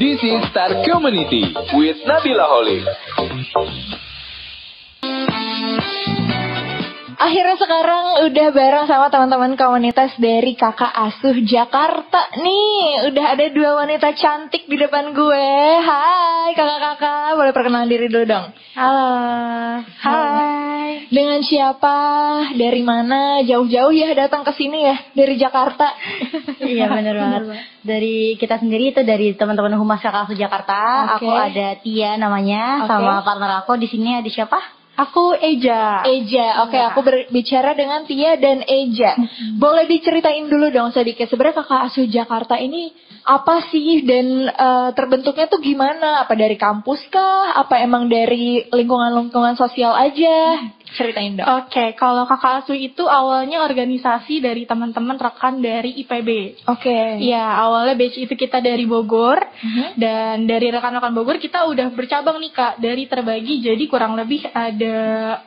This is Star Community with Nabila Holik. Akhirnya sekarang udah bareng sama teman-teman komunitas dari Kakak Asuh Jakarta nih. Udah ada dua wanita cantik di depan gue. Hai kakak-kakak, boleh perkenalan diri dulu dong. Halo. Hai. Dengan siapa? Dari mana? Jauh-jauh ya datang ke sini ya dari Jakarta. Iya benar banget. Dari kita sendiri itu dari teman-teman Humas Kakak Asuh Jakarta. Okay. Aku ada Tia namanya, sama partner aku di sini ada siapa? Aku Eja. Oke, aku berbicara dengan Tia dan Eja. Boleh diceritain dulu dong sedikit sebenarnya Kakak Asuh Jakarta ini apa sih dan terbentuknya tuh gimana? Apa dari kampus kah? Apa emang dari lingkungan sosial aja? Ceritain dong. Oke, kalau Kakak Asuh itu awalnya organisasi dari teman-teman rekan dari IPB. Oke. Iya, awalnya batch itu kita dari Bogor. Dan dari rekan-rekan Bogor kita udah bercabang nih Kak, dari terbagi jadi kurang lebih ada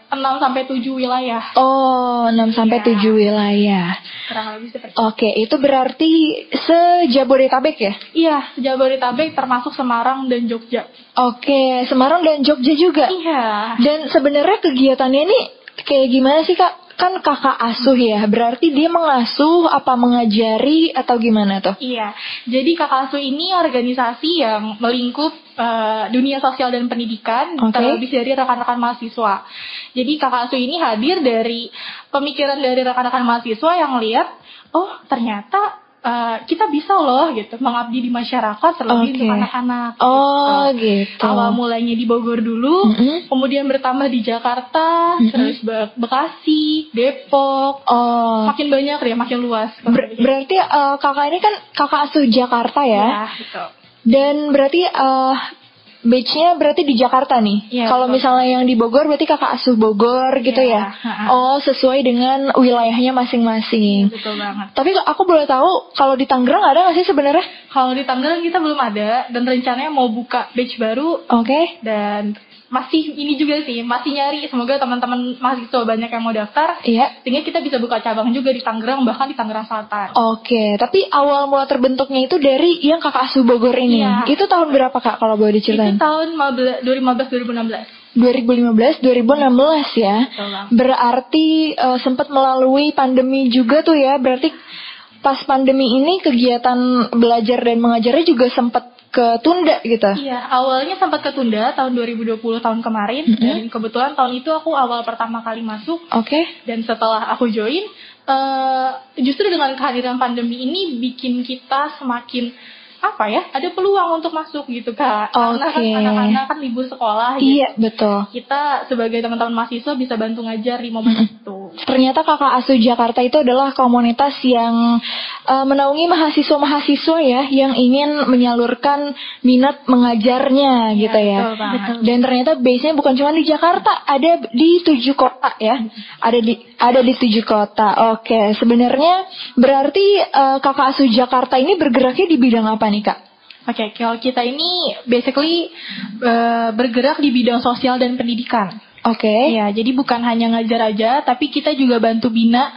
6-7 wilayah. Oh, 6-7 wilayah. Kurang lebih seperti itu. Oke, itu berarti se-Jabodetabek ya? Iya, Jabodetabek termasuk Semarang dan Jogja. Oke, Semarang dan Jogja juga? Iya. Dan sebenarnya kegiatannya ini kayak gimana sih Kak? Kan kakak asuh ya, berarti dia mengasuh apa mengajari atau gimana tuh? Iya, jadi Kakak Asuh ini organisasi yang melingkup dunia sosial dan pendidikan, terlebih dari rekan-rekan mahasiswa. Jadi Kakak Asuh ini hadir dari pemikiran dari rekan-rekan mahasiswa yang lihat, oh ternyata kita bisa loh gitu mengabdi di masyarakat terlebih untuk anak-anak. Gitu. Awal mulainya di Bogor dulu, kemudian bertambah di Jakarta, terus Bekasi, Depok. Makin banyak ya, makin luas. Berarti kakak ini kan Kakak Asuh Jakarta ya? Iya, betul. Dan berarti batch-nya berarti di Jakarta nih. Ya, kalau misalnya yang di Bogor berarti Kakak Asuh Bogor gitu ya. Oh, sesuai dengan wilayahnya masing-masing. Betul banget. Tapi aku boleh tahu kalau di Tangerang ada nggak sih sebenarnya? Kalau di Tangerang kita belum ada dan rencananya mau buka batch baru. Oke. Dan masih ini juga sih, masih nyari. Semoga teman-teman mahasiswa banyak yang mau daftar. Iya. Sehingga kita bisa buka cabang juga di Tangerang, bahkan di Tangerang Selatan. Oke, tapi awal mula terbentuknya itu dari yang Kakak Asuh Bogor ini. Iya. Itu tahun berapa Kak kalau boleh diceritain? Itu tahun 2015-2016. 2015-2016 ya. Berarti sempat melalui pandemi juga tuh ya. Berarti pas pandemi ini kegiatan belajar dan mengajarnya juga sempat ketunda gitu. Iya, awalnya sempat ketunda tahun 2020 tahun kemarin. Dan kebetulan tahun itu aku awal pertama kali masuk. Oke. Dan setelah aku join, justru dengan kehadiran pandemi ini bikin kita semakin ada peluang untuk masuk gitu Kak. Karena kan anak-anak kan libur sekolah gitu. Iya, betul. Kita sebagai teman-teman mahasiswa bisa bantu ngajar di momen itu. Ternyata Kakak Asuh Jakarta itu adalah komunitas yang menaungi mahasiswa-mahasiswa ya yang ingin menyalurkan minat mengajarnya gitu ya. Betul. Dan ternyata base-nya bukan cuma di Jakarta, ada di 7 kota ya. Ada di 7 kota. Oke, sebenarnya berarti Kakak Asuh Jakarta ini bergeraknya di bidang apa nih Kak? Oke, kalau kita ini basically bergerak di bidang sosial dan pendidikan. Oke. Ya, jadi bukan hanya ngajar aja, tapi kita juga bantu bina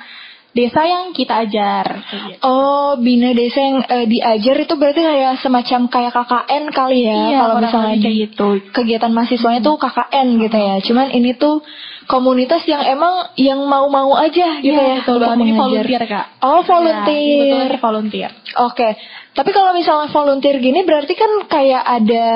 desa yang kita ajar. Oh, bina desa yang diajar itu berarti kayak semacam kayak KKN kali ya. Iya, kalau misalnya kayak gitu. Kegiatan mahasiswanya tuh KKN gitu ya. Cuman ini tuh komunitas yang emang yang mau-mau aja gitu ya. Betul banget. Ini volunteer Kak. Oh, volunteer. Ya, volunteer. Oke. Tapi kalau misalnya volunteer gini berarti kan kayak ada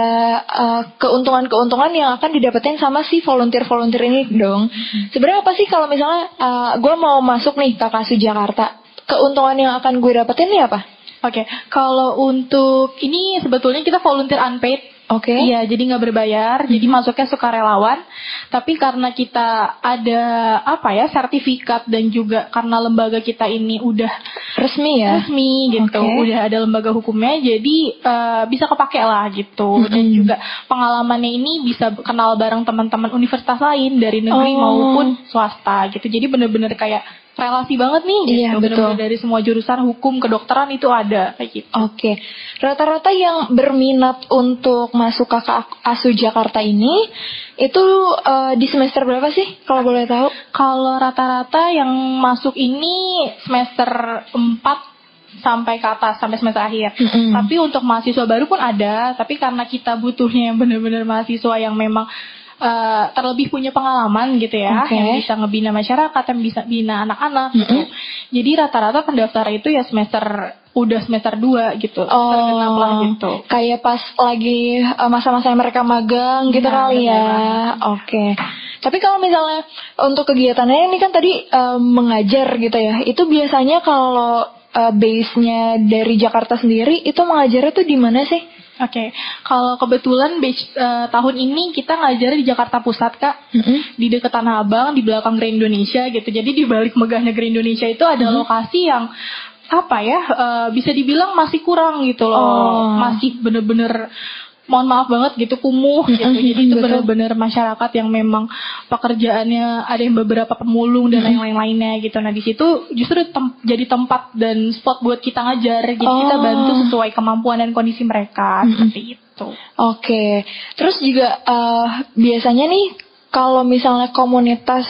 keuntungan-keuntungan yang akan didapetin sama si volunteer-volunteer ini dong. Sebenarnya apa sih kalau misalnya gue mau masuk nih Kakak Asuh Jakarta, keuntungan yang akan gue dapetin nih apa? Oke, kalau untuk ini sebetulnya kita volunteer unpaid. Oke. Iya, jadi nggak berbayar, jadi masuknya sukarelawan. Tapi karena kita ada sertifikat dan juga karena lembaga kita ini udah resmi ya, gitu, udah ada lembaga hukumnya, jadi bisa kepake lah gitu. Dan juga pengalamannya ini bisa kenal bareng teman-teman universitas lain dari negeri maupun swasta gitu. Jadi bener-bener kayak relasi banget nih gitu. Iya, betul. Dari semua jurusan hukum, kedokteran itu ada kayak gitu. Oke. Rata-rata yang berminat untuk masuk Kakak Asuh Jakarta ini itu di semester berapa sih kalau boleh tahu? Kalau rata-rata yang masuk ini semester 4 sampai ke atas, sampai semester akhir. Tapi untuk mahasiswa baru pun ada, tapi karena kita butuhnya yang benar-benar mahasiswa yang memang terlebih punya pengalaman gitu ya, yang bisa ngebina masyarakat, yang bisa bina anak-anak gitu. Jadi rata-rata pendaftar itu ya udah semester 2 gitu, tergenap lah gitu. Kayak pas lagi masa-masa mereka magang gitu kali ya. Oke. Tapi kalau misalnya untuk kegiatannya ini kan tadi mengajar gitu ya, itu biasanya kalau base-nya dari Jakarta sendiri itu mengajarnya tuh di mana sih? Oke, kalau kebetulan batch tahun ini kita ngajar di Jakarta Pusat, Kak. Di dekat Tanah Abang, di belakang Grand Indonesia gitu. Jadi di balik megahnya Grand Indonesia itu ada lokasi yang bisa dibilang masih kurang gitu loh. Masih bener-bener, mohon maaf banget gitu, kumuh gitu. Jadi itu benar-benar masyarakat yang memang pekerjaannya ada yang beberapa pemulung dan lain-lainnya gitu. Nah di situ justru jadi tempat dan spot buat kita ngajar. Jadi kita bantu sesuai kemampuan dan kondisi mereka seperti itu. Oke. Terus juga biasanya nih kalau misalnya komunitas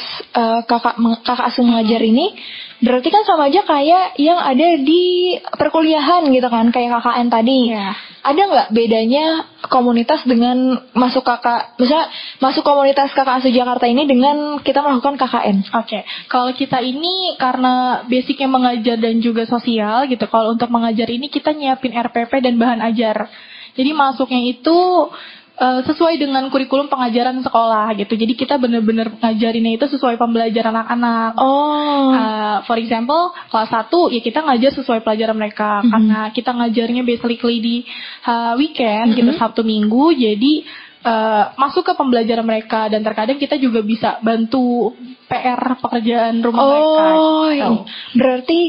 kakak asuh mengajar ini berarti kan sama aja kayak yang ada di perkuliahan gitu kan, kayak KKN tadi. Ada nggak bedanya komunitas dengan misalnya masuk komunitas kakak asuh Jakarta ini dengan kita melakukan KKN? Oke, kalau kita ini karena basicnya mengajar dan juga sosial gitu. Kalau untuk mengajar ini kita nyiapin RPP dan bahan ajar. Jadi masuknya itu sesuai dengan kurikulum pengajaran sekolah gitu. Jadi kita benar-benar ngajarinnya itu sesuai pembelajaran anak-anak. For example, kelas 1 ya kita ngajar sesuai pelajaran mereka. Karena kita ngajarnya basically di weekend gitu, Sabtu Minggu. Jadi masuk ke pembelajaran mereka, dan terkadang kita juga bisa bantu PR pekerjaan rumah mereka gitu. Berarti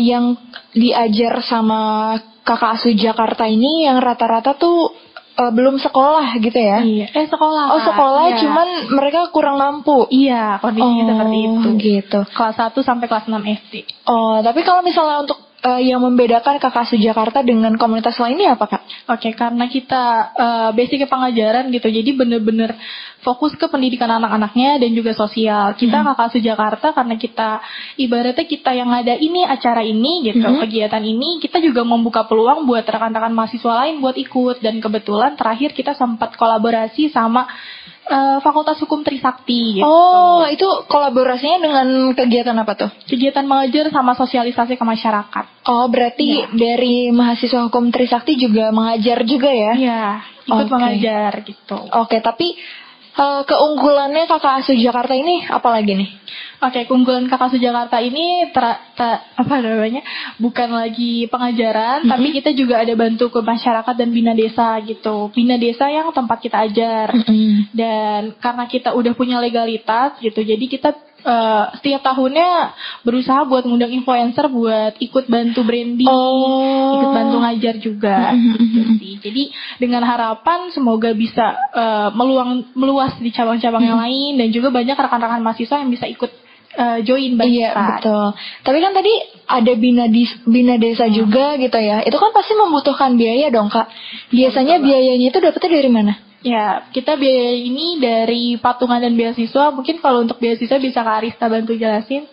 yang diajar sama kakak asuh Jakarta ini yang rata-rata tuh belum sekolah gitu ya? Iya. Sekolah. Sekolah, iya. Cuman mereka kurang mampu. Iya, kondisinya seperti itu. Gitu. Kelas 1 sampai kelas 6 SD. Tapi kalau misalnya untuk yang membedakan kakak asuh Jakarta dengan komunitas lainnya apa, Kak? Oke, karena kita basicnya pengajaran gitu, jadi bener-bener fokus ke pendidikan anak-anaknya dan juga sosial. Kita kakak asuh Jakarta karena kita ibaratnya kita yang ada ini acara ini gitu, kegiatan ini, kita juga membuka peluang buat rekan-rekan mahasiswa lain buat ikut. Dan kebetulan terakhir kita sempat kolaborasi sama Fakultas Hukum Trisakti gitu. Itu kolaborasinya dengan kegiatan apa tuh? Kegiatan mengajar sama sosialisasi ke masyarakat. Berarti dari mahasiswa Hukum Trisakti juga mengajar juga ya? Iya, ikut mengajar gitu. Tapi keunggulannya kakak asuh Jakarta ini apa lagi nih? Keunggulan kakak asuh Jakarta ini bukan lagi pengajaran, tapi kita juga ada bantu ke masyarakat dan bina desa gitu. Bina desa yang tempat kita ajar. Dan karena kita udah punya legalitas gitu, jadi kita setiap tahunnya berusaha buat ngundang influencer buat ikut bantu branding, ikut bantu ngajar juga. Jadi dengan harapan semoga bisa meluas di cabang-cabang yang lain, dan juga banyak rekan-rekan mahasiswa yang bisa ikut join banyak. Iya, betul. Tapi kan tadi ada bina desa juga gitu ya. Itu kan pasti membutuhkan biaya dong, Kak. Biasanya biayanya itu dapetnya dari mana? Ya, kita biaya ini dari patungan dan beasiswa. Mungkin kalau untuk beasiswa bisa Kak Arista bantu jelasin.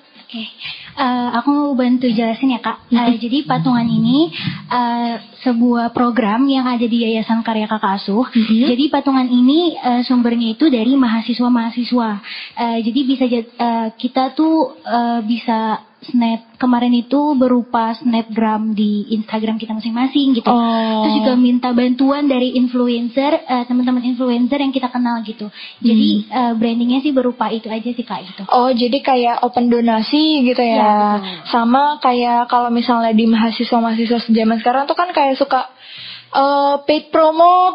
Aku mau bantu jelasin ya, Kak. Jadi patungan ini sebuah program yang ada di Yayasan Karya Kakak Asuh. Jadi patungan ini sumbernya itu dari mahasiswa-mahasiswa. Jadi kita tuh bisa snap kemarin itu berupa snapgram di Instagram kita masing-masing gitu. Terus juga minta bantuan dari influencer, teman-teman influencer yang kita kenal gitu. Jadi brandingnya sih berupa itu aja sih, Kak, gitu. Jadi kayak open donasi gitu ya. Sama kayak kalau misalnya di mahasiswa zaman sekarang tuh kan kayak suka paid promo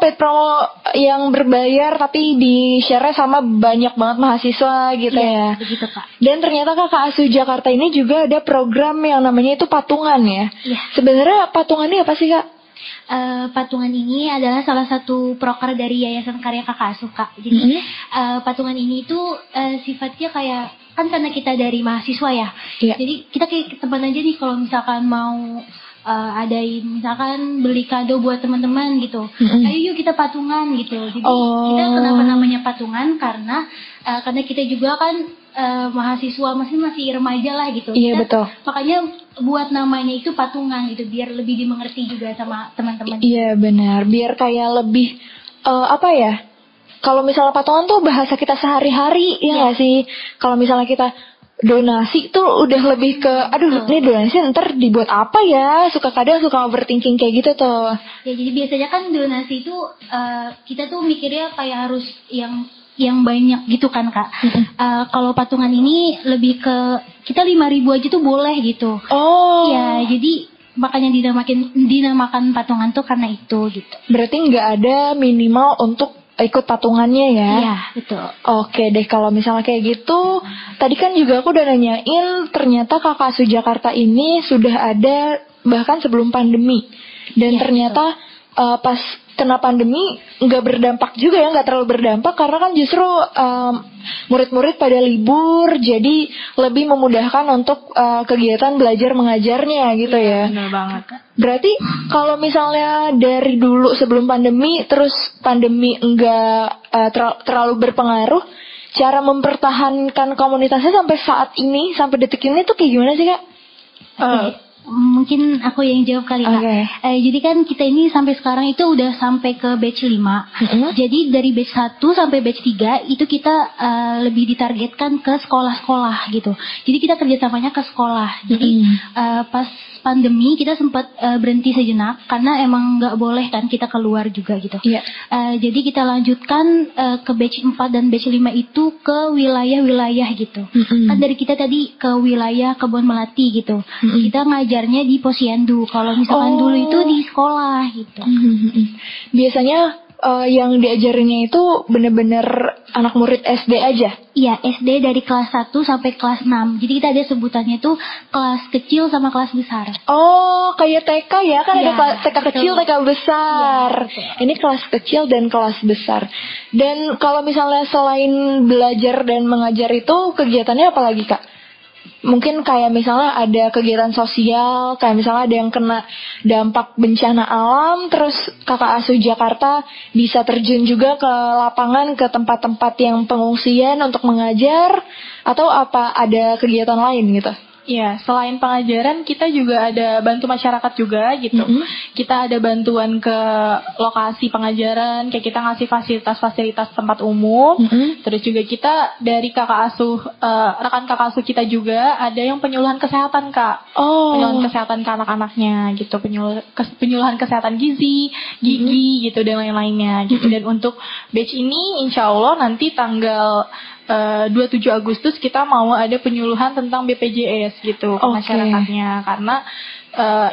yang berbayar tapi di-share sama banyak banget mahasiswa gitu ya. Begitu, Kak. Dan ternyata kakak asuh Jakarta ini juga ada program yang namanya itu patungan ya. Iya. Sebenarnya patungan ini apa sih, Kak? Patungan ini adalah salah satu proker dari Yayasan Karya Kakak Asuh, Kak. Jadi patungan ini tuh sifatnya kayak, kan karena kita dari mahasiswa ya. Jadi kita kayak teman aja nih kalau misalkan mau adain misalkan beli kado buat teman-teman gitu. Ayo yuk kita patungan gitu. Jadi kita kenapa namanya patungan karena kita juga kan mahasiswa masih remaja lah gitu. Iya, betul. Makanya buat namanya itu patungan gitu, biar lebih dimengerti juga sama teman-teman. Iya benar, biar kayak lebih apa ya? Kalau misalnya patungan tuh bahasa kita sehari-hari, ya nggak sih? Kalau misalnya kita donasi tuh udah lebih ke, aduh ini donasi ntar dibuat apa ya? Kadang suka overthinking kayak gitu tuh. Ya jadi biasanya kan donasi itu kita tuh mikirnya kayak harus yang banyak gitu kan Kak. Kalau patungan ini lebih ke kita 5.000 aja tuh boleh gitu. Oh. Ya jadi makanya dinamakan patungan tuh karena itu gitu. Berarti nggak ada minimal untuk ikut patungannya ya? Iya betul. Oke deh, kalau misalnya kayak gitu, tadi kan juga aku udah nanyain, ternyata Kakak Asuh Jakarta ini sudah ada bahkan sebelum pandemi, dan ternyata pas kena pandemi nggak berdampak juga ya, nggak terlalu berdampak karena kan justru murid-murid pada libur, jadi lebih memudahkan untuk kegiatan belajar mengajarnya gitu ya. Benar banget. Berarti kalau misalnya dari dulu sebelum pandemi, terus pandemi nggak terlalu berpengaruh, cara mempertahankan komunitasnya sampai saat ini, sampai detik ini tuh kayak gimana sih Kak? Mungkin aku yang jawab kali Kak. Jadi kan kita ini sampai sekarang itu udah sampai ke batch 5. Jadi dari batch 1 sampai batch 3 itu kita lebih ditargetkan ke sekolah-sekolah gitu. Jadi kita kerjasamanya ke sekolah. Jadi pas pandemi kita sempat berhenti sejenak karena emang nggak boleh kan kita keluar juga gitu. Jadi kita lanjutkan ke batch 4 dan batch 5 itu ke wilayah-wilayah gitu. Kan dari kita tadi ke wilayah Kebon Melati gitu. Kita ngajarnya di Posyandu. Kalau misalkan dulu itu di sekolah gitu. Biasanya yang diajarinnya itu bener-bener anak murid SD aja? Iya, SD dari kelas 1 sampai kelas 6. Jadi kita ada sebutannya tuh kelas kecil sama kelas besar. Oh, kayak TK ya? Kan ada TK kecil, TK besar. Ini kelas kecil dan kelas besar. Dan kalau misalnya selain belajar dan mengajar itu, kegiatannya apa lagi Kak? Mungkin kayak misalnya ada kegiatan sosial, kayak misalnya ada yang kena dampak bencana alam, terus Kakak Asuh Jakarta bisa terjun juga ke lapangan, ke tempat-tempat yang pengungsian untuk mengajar, atau apa ada kegiatan lain gitu? Iya, selain pengajaran kita juga ada bantu masyarakat juga gitu. Kita ada bantuan ke lokasi pengajaran, kayak kita ngasih fasilitas-fasilitas tempat umum. Terus juga kita dari kakak asuh, rekan kakak asuh kita juga ada yang penyuluhan kesehatan Kak. Penyuluhan kesehatan ke anak-anaknya gitu, penyuluhan kesehatan gizi, gigi gitu dan lain-lainnya gitu. Dan untuk batch ini insya Allah nanti tanggal 27 Agustus kita mau ada penyuluhan tentang BPJS gitu ke masyarakatnya, karena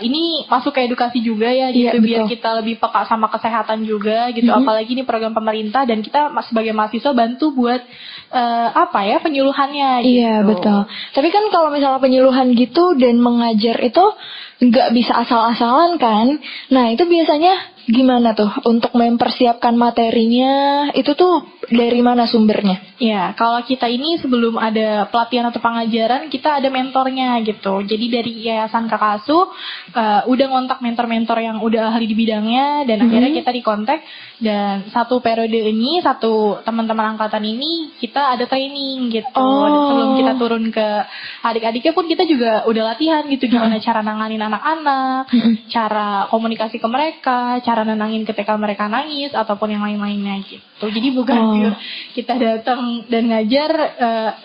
ini masuk ke edukasi juga ya gitu, biar kita lebih peka sama kesehatan juga gitu. Apalagi ini program pemerintah dan kita sebagai mahasiswa bantu buat penyuluhannya gitu. Iya betul. Tapi kan kalau misalnya penyuluhan gitu dan mengajar itu nggak bisa asal-asalan kan. Nah itu biasanya gimana tuh untuk mempersiapkan materinya, itu tuh dari mana sumbernya? Ya, kalau kita ini sebelum ada pelatihan atau pengajaran, kita ada mentornya gitu. Jadi dari Yayasan Kakak Asuh udah ngontak mentor-mentor yang udah ahli di bidangnya, dan akhirnya kita dikontak. Dan satu periode ini, satu teman-teman angkatan ini kita ada training gitu. Sebelum kita turun ke adik-adiknya pun kita juga udah latihan gitu, gimana cara nanganin anak-anak, cara komunikasi ke mereka, cara nenangin ketika mereka nangis ataupun yang lain-lainnya gitu. Jadi bukan pure kita datang dan ngajar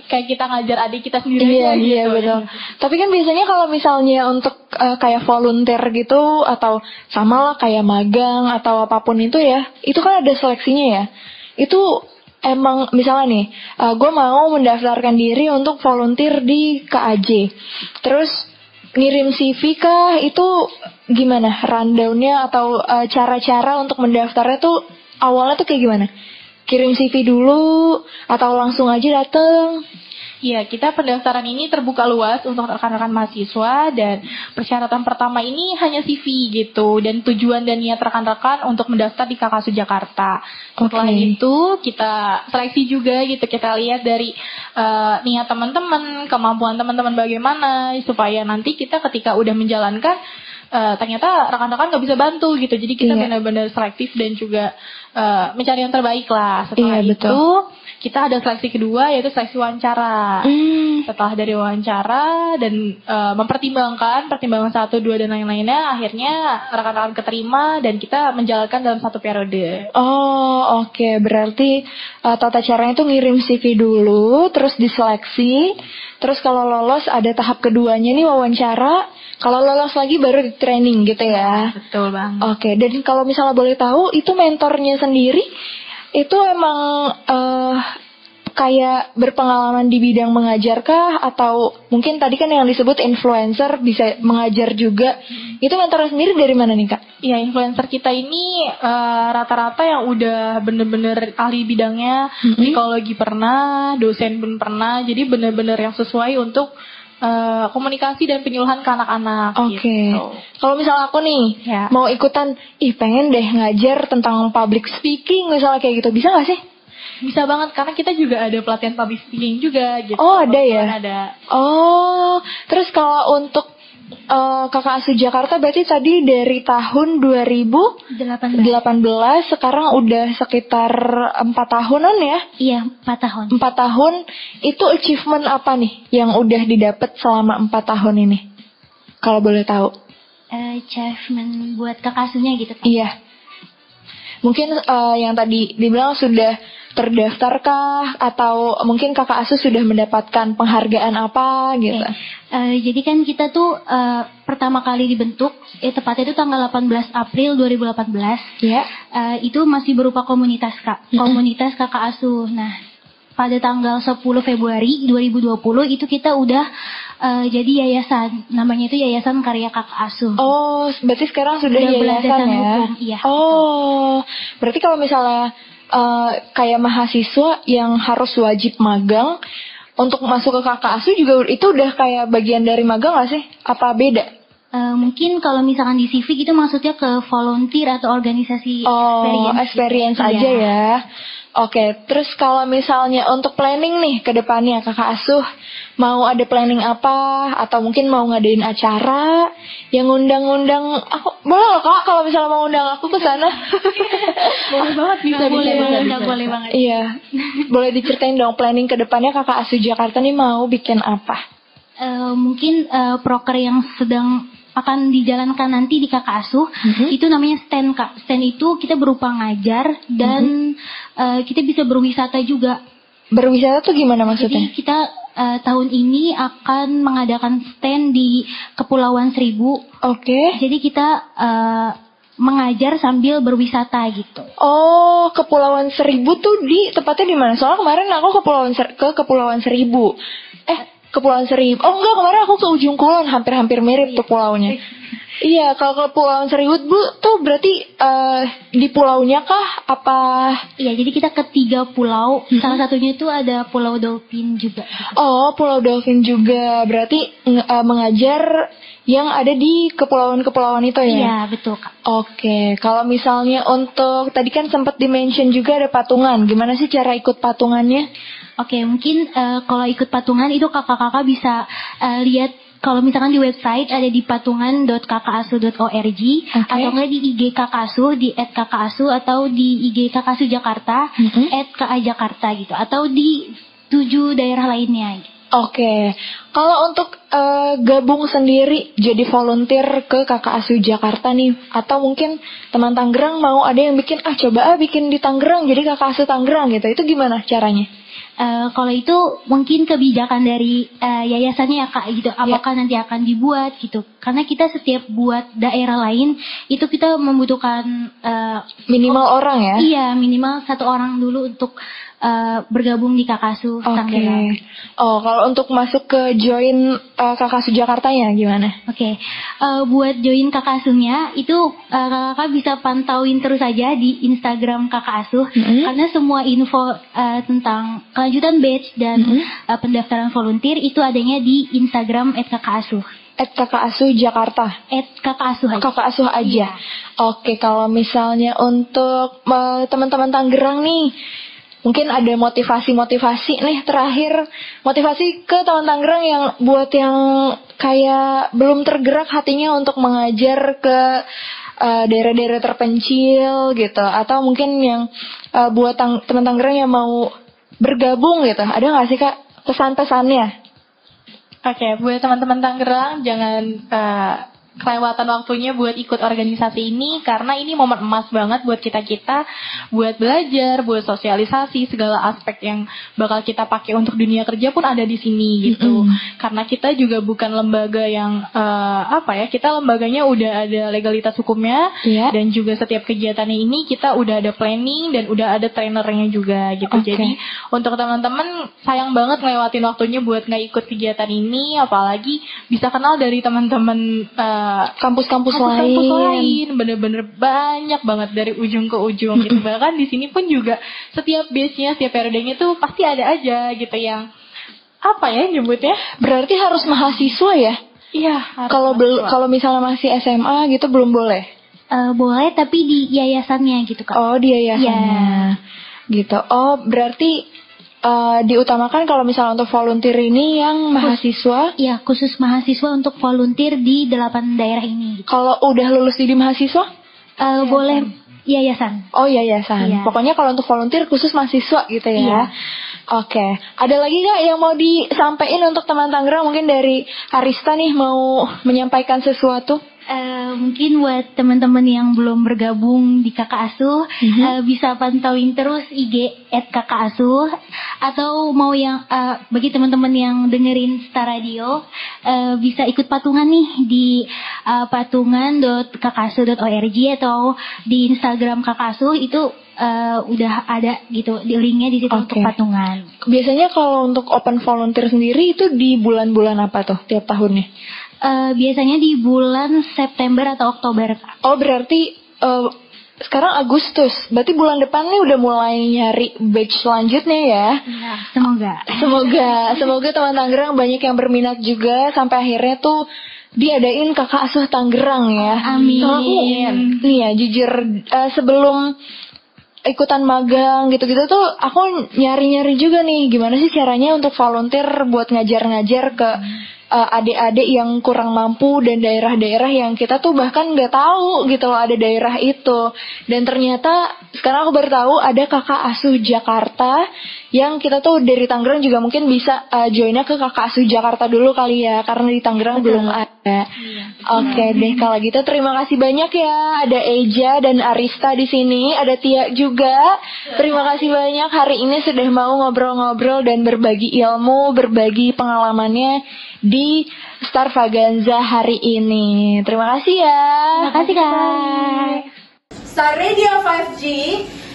kayak kita ngajar adik kita sendiri aja gitu. Iya betul. Tapi kan biasanya kalau misalnya untuk kayak volunteer gitu atau sama lah kayak magang atau apapun itu ya, itu kan ada seleksinya ya. Itu emang misalnya nih, gue mau mendaftarkan diri untuk volunteer di KAJ. Terus ngirim CV kah? Itu gimana rundown-nya atau cara-cara untuk mendaftarnya tuh awalnya tuh kayak gimana? Kirim CV dulu atau langsung aja dateng? Iya, kita pendaftaran ini terbuka luas untuk rekan-rekan mahasiswa, dan persyaratan pertama ini hanya CV gitu, dan tujuan dan niat rekan-rekan untuk mendaftar di Kakak Asuh Jakarta. Setelah itu kita seleksi juga gitu, kita lihat dari niat teman-teman, kemampuan teman-teman bagaimana, supaya nanti kita ketika udah menjalankan ternyata rekan-rekan nggak bisa bantu gitu. Jadi kita benar-benar selektif dan juga mencari yang terbaik lah. Setelah itu kita ada seleksi kedua, yaitu seleksi wawancara. Setelah dari wawancara dan mempertimbangkan pertimbangan 1, 2 dan lain-lainnya, akhirnya rekan-rekan keterima dan kita menjalankan dalam 1 periode. Oh, oke. Berarti tata caranya itu ngirim CV dulu, terus diseleksi, terus kalau lolos ada tahap keduanya nih wawancara. Kalau lolos lagi baru di training gitu ya. Betul bang. Oke, dan kalau misalnya boleh tahu, itu mentornya sendiri itu emang kayak berpengalaman di bidang mengajarkah, atau mungkin tadi kan yang disebut influencer bisa mengajar juga. Itu mentornya sendiri dari mana nih Kak? Ya, influencer kita ini rata-rata yang udah bener-bener ahli bidangnya, psikologi pernah, dosen pun pernah, jadi bener-bener yang sesuai untuk komunikasi dan penyuluhan ke anak-anak. Oke. Gitu. Kalau misalnya aku nih mau ikutan, pengen deh ngajar tentang public speaking misalnya kayak gitu, bisa nggak sih? Bisa banget, karena kita juga ada pelatihan public speaking juga gitu. Oh, ada ya? Ada. Oh, terus kalau untuk Kakak Asuh Jakarta berarti tadi dari tahun 2018 sekarang udah sekitar 4 tahunan ya? Iya, 4 tahun. 4 tahun, itu achievement apa nih yang udah didapat selama 4 tahun ini? Kalau boleh tahu. Achievement buat kakak asuhnya gitu kan? Iya. Mungkin yang tadi dibilang sudah terdaftarkah, atau mungkin kakak asuh sudah mendapatkan penghargaan apa gitu? Jadi kan kita tuh pertama kali dibentuk, tepatnya itu tanggal 18 April 2018. Ya. Itu masih berupa komunitas Kak, komunitas kakak asuh. Nah, pada tanggal 10 Februari 2020 itu kita udah jadi yayasan, namanya itu Yayasan Karya Kakak Asuh. Oh, berarti sekarang sudah yayasan ya? Hukum, iya. Oh, berarti kalau misalnya kayak mahasiswa yang harus wajib magang untuk masuk ke kakak asuh juga itu udah kayak bagian dari magang gak sih? Apa beda? Mungkin kalau misalkan di CV itu maksudnya ke volunteer atau organisasi experience aja ya. Oke, terus kalau misalnya untuk planning nih ke depannya kakak asuh mau ada planning apa, atau mungkin mau ngadain acara yang ngundang-ngundang aku, boleh loh Kak kalau misalnya mau undang aku ke sana. Boleh banget, bisa. Boleh banget. Iya. Boleh diceritain dong planning ke depannya kakak asuh Jakarta nih mau bikin apa? Mungkin proker yang sedang akan dijalankan nanti di kakak asuh itu namanya stand Kak. Stand itu kita berupa ngajar dan kita bisa berwisata juga. Berwisata tuh gimana maksudnya? Jadi kita tahun ini akan mengadakan stand di Kepulauan Seribu. Oke. Jadi kita mengajar sambil berwisata gitu. Oh, Kepulauan Seribu tuh tepatnya di mana? Soalnya kemarin aku ke Kepulauan Seribu. Kepulauan Seribu. Oh enggak, kemarin aku ke Ujung Kulon, hampir-hampir mirip tuh pulaunya. Iya, kalau Kepulauan Seribu tuh berarti di pulaunya kah apa? Iya, jadi kita ke 3 pulau. Salah satunya itu ada Pulau Dolphin juga. Oh, Pulau Dolphin juga. Berarti mengajar yang ada di kepulauan-kepulauan itu ya? Iya, betul Kak. Oke, kalau misalnya untuk tadi kan sempat di-mention juga ada patungan. Gimana sih cara ikut patungannya? Oke, mungkin kalau ikut patungan itu kakak-kakak bisa lihat kalau misalkan di website ada di patungan.kakakasuh.org atau enggak di IG kakakasuh di @kakakasuh atau di IG kakakasuh Jakarta @ka-jakarta gitu, atau di 7 daerah lainnya gitu. Oke, kalau untuk gabung sendiri jadi volunteer ke kakak asuh Jakarta nih, atau mungkin teman Tangerang mau ada yang bikin bikin di Tangerang jadi kakak asuh Tangerang gitu, itu gimana caranya? Kalau itu mungkin kebijakan dari yayasannya ya Kak gitu, apakah nanti akan dibuat gitu, karena kita setiap buat daerah lain itu kita membutuhkan minimal orang ya? Iya, minimal 1 orang dulu untuk bergabung di kakakasuh Tangerang. Oh, kalau untuk masuk ke join kakakasuh Jakartanya gimana? Oke. Buat join kakakasuhnya itu kakak bisa pantauin terus aja di Instagram kakakasuh, karena semua info tentang kelanjutan batch dan pendaftaran volunteer itu adanya di Instagram @kakakasuh. @kakakasuh Jakarta. @kakakasuh aja. Kakakasuh aja. Oke, kalau misalnya untuk teman-teman Tangerang nih, mungkin ada motivasi nih terakhir, motivasi ke teman Tangerang yang buat yang kayak belum tergerak hatinya untuk mengajar ke daerah-daerah terpencil gitu, atau mungkin yang buat teman Tangerang yang mau bergabung gitu, ada nggak sih Kak pesan-pesannya? Oke, buat teman-teman Tangerang jangan kelewatan waktunya buat ikut organisasi ini, karena ini momen emas banget buat kita-kita buat belajar, buat sosialisasi, segala aspek yang bakal kita pakai untuk dunia kerja pun ada di sini gitu. Karena kita juga bukan lembaga yang kita lembaganya udah ada legalitas hukumnya, dan juga setiap kegiatannya ini kita udah ada planning dan udah ada trainernya juga gitu. Jadi untuk teman-teman sayang banget ngelewatin waktunya buat nggak ikut kegiatan ini, apalagi bisa kenal dari teman-teman kampus-kampus lain, bener-bener banyak banget dari ujung ke ujung gitu. Bahkan di sini pun juga setiap batch-nya, setiap periodenya tuh pasti ada aja gitu yang nyebutnya. Berarti harus mahasiswa ya? Iya. Kalau misalnya masih SMA gitu belum boleh? Boleh, tapi di yayasannya gitu Kak. Oh, di yayasannya. Gitu. Oh, berarti diutamakan kalau misalnya untuk volunteer ini yang mahasiswa? Iya, khusus mahasiswa untuk volunteer di 8 daerah ini. Gitu. Kalau udah lulus jadi mahasiswa? Boleh yayasan. Oh, yayasan. Iya. Pokoknya kalau untuk volunteer khusus mahasiswa gitu ya? Iya. Oke. Ada lagi nggak yang mau disampaikan untuk teman Tangerang? Mungkin dari Arista nih mau menyampaikan sesuatu? Mungkin buat teman-teman yang belum bergabung di Kakak Asuh, bisa pantauin terus IG @kakakasuh, atau mau yang bagi teman-teman yang dengerin Star Radio, bisa ikut patungan nih di patungan.kakakasuh.org atau di Instagram Kakak Asuh itu udah ada gitu di linknya di situ untuk patungan. Biasanya kalau untuk open volunteer sendiri itu di bulan-bulan apa tuh tiap tahunnya? Biasanya di bulan September atau Oktober. Oh, berarti sekarang Agustus. Berarti bulan depan nih udah mulai nyari batch selanjutnya ya. Nah, Semoga teman Tangerang banyak yang berminat juga sampai akhirnya tuh diadain Kakak Asuh Tangerang ya. Amin. Nih ya, jujur sebelum ikutan magang gitu-gitu tuh aku nyari-nyari juga nih gimana sih caranya untuk volunteer buat ngajar-ngajar ke adik-adik yang kurang mampu dan daerah-daerah yang kita tuh bahkan nggak tahu gitu loh ada daerah itu. Dan ternyata sekarang aku baru tahu ada Kakak Asuh Jakarta yang kita tuh dari Tangerang juga mungkin bisa joinnya ke Kakak Asuh Jakarta dulu kali ya, karena di Tangerang belum ada. Oke deh, kalau gitu terima kasih banyak ya. Ada Eja dan Arista di sini, ada Tia juga. Terima kasih banyak hari ini sudah mau ngobrol-ngobrol dan berbagi ilmu, berbagi pengalamannya di Starvaganza hari ini. Terima kasih ya. Terima kasih Kak. Star Radio 5G,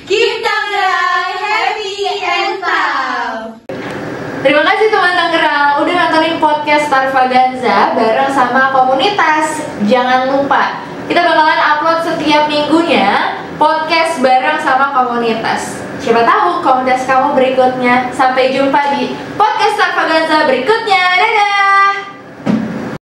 keep Tangerang happy and proud. Terima kasih teman Tangerang udah nontonin podcast Starvaganza bareng sama komunitas. Jangan lupa kita bakalan upload setiap minggunya podcast bareng sama komunitas. Siapa tahu komunitas kamu berikutnya. Sampai jumpa di podcast Starvaganza berikutnya.